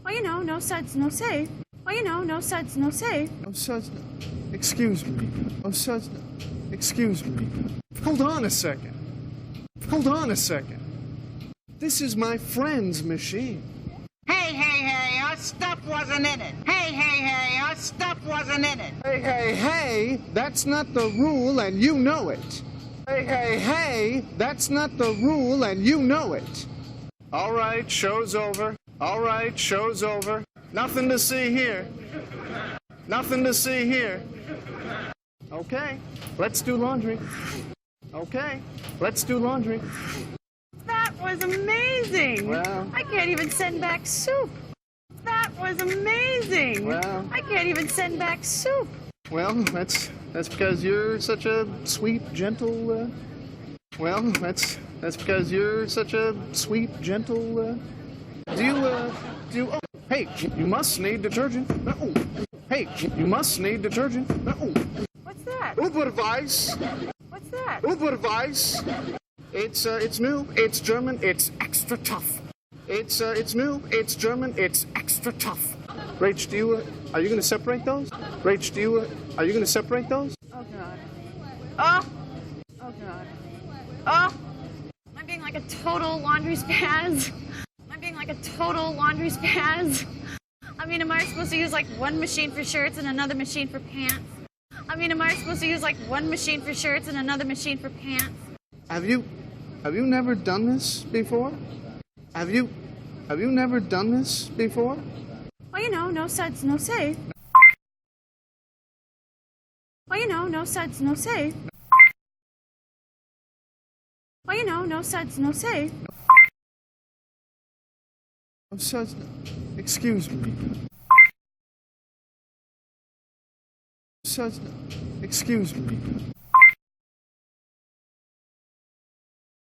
Well, you know, no suds, no save. Well, you know, no suds, no save. Oh, suds, no. Excuse me. Oh, suds, no. Excuse me. Hold on a second. Hold on a second. This is my friend's machine. Hey, our stuff wasn't in it. Hey, our stuff wasn't in it. Hey, that's not the rule and you know it. Hey, that's not the rule and you know it. All right, show's over. All right, show's over. Nothing to see here. Nothing to see here. Okay, let's do laundry. Okay, let's do laundry. That was amazing. Well. I can't even send back soup. That was amazing. Well. I can't even send back soup. Well, that's because you're such a sweet, gentle. Well, that's because you're such a sweet, gentle. Oh, hey, you must need detergent. Oh, hey, you must need detergent. Oh. What's that? Überweiss. What's that? Überweiss. It's new. It's German. It's extra tough. It's new. It's German. It's extra tough. Rach, are you going to separate those? Rach, are you going to separate those? Oh, God. Oh. Oh, God. Oh. I'm being like a total laundry spaz. I'm being like a total laundry spaz. I mean, am I supposed to use like one machine for shirts and another machine for pants? I mean, am I supposed to use like one machine for shirts and another machine for pants? Have you never done this before? Have you never done this before? Well, you know, no suds, no save. Well, you know, no suds, no save. Well, you know, no suds, no save. Oh, suds, no. Excuse me. Suds, no. Excuse me.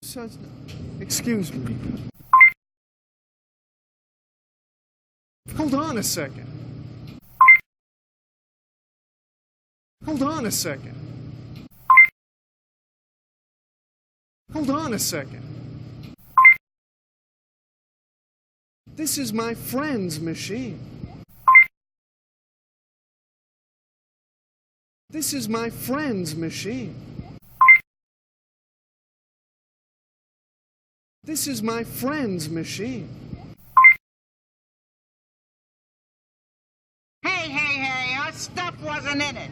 Suds, no. Excuse me. Hold on a second. Hold on a second. Hold on a second. This is my friend's machine. This is my friend's machine. This is my friend's machine. Hey, our stuff wasn't in it.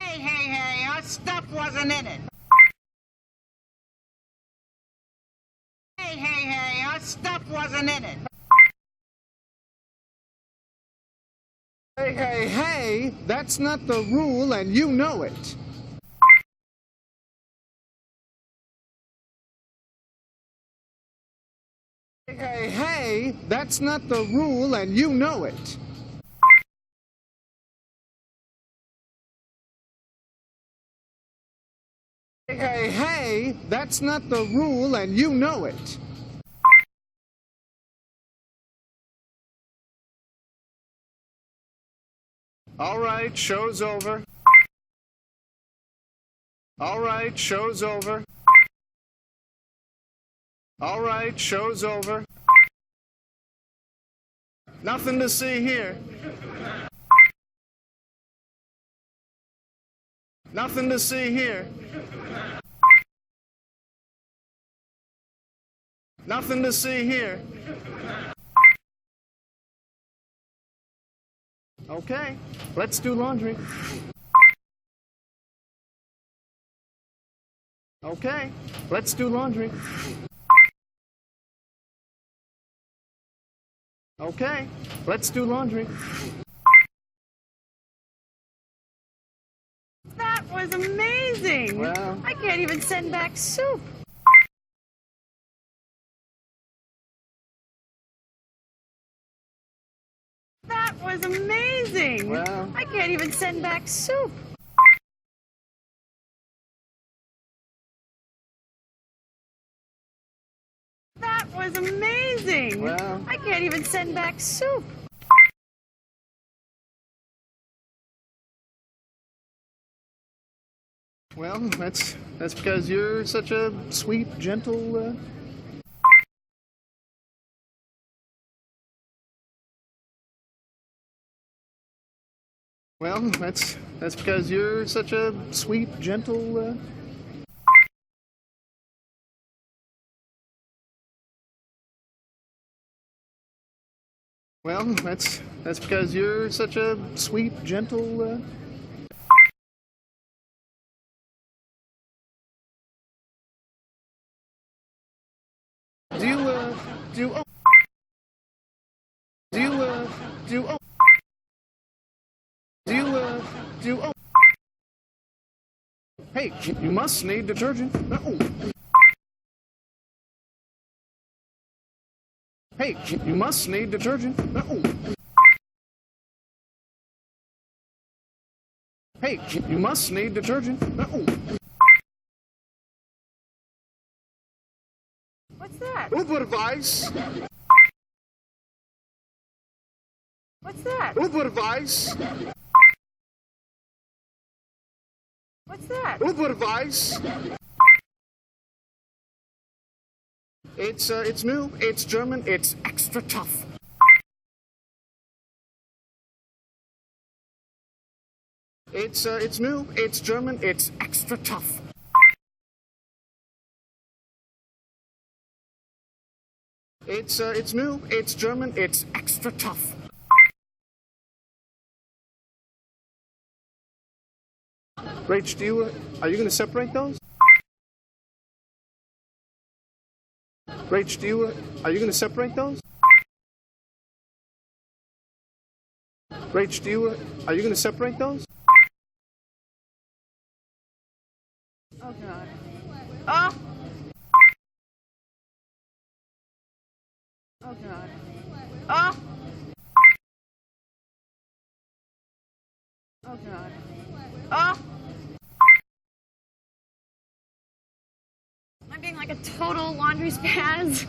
Hey, our stuff wasn't in it. Hey, our stuff wasn't in it. Hey, that's not the rule and you know it. Hey, that's not the rule and you know it. Hey, that's not the rule and you know it. All right, show's over. All right, show's over. All right, show's over. Nothing to see here. Nothing to see here. Nothing to see here. Okay, let's do laundry. Okay, let's do laundry. Okay, let's do laundry. That was amazing. Well. I can't even send back soup. That was amazing. Well. I can't even send back soup. That was amazing. Well. I can't even send back soup. Well, that's because you're such a sweet, gentle. Well, that's because you're such a sweet, gentle. Well, that's because you're such a sweet, gentle. Do you oh, do you oh, do you oh. Hey, you must need detergent. Oh. Hey, you must need detergent. Oh. Hey, you must need detergent. Oh. What's that? Überweiss. What's that? Überweiss. What's that? Überweiss. It's new, it's German, it's extra tough. It's new, it's German, it's extra tough. It's new, it's German, it's extra tough. Rach, are you going to separate those? Rach, are you going to separate those? Rach, are you going to separate those? Oh, God. Oh! Oh, God. Oh! Oh, God. Oh! Am I being like a total laundry spaz?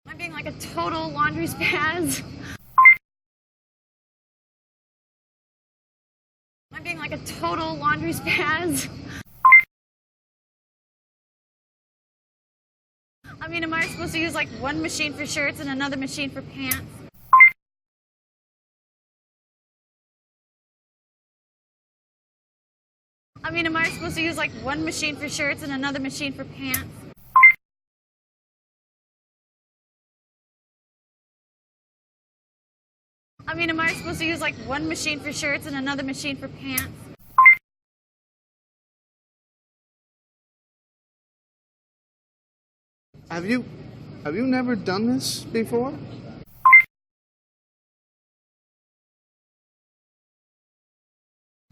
Am I being like a total laundry spaz? Am I being like a total laundry spaz? I mean, am I supposed to use like one machine for shirts and another machine for pants? I mean, am I supposed to use like one machine for shirts and another machine for pants? I mean, am I supposed to use like one machine for shirts and another machine for pants? Have you never done this before?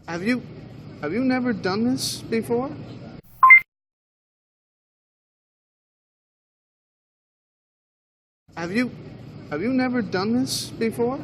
Have you never done this before? Have you never done this before?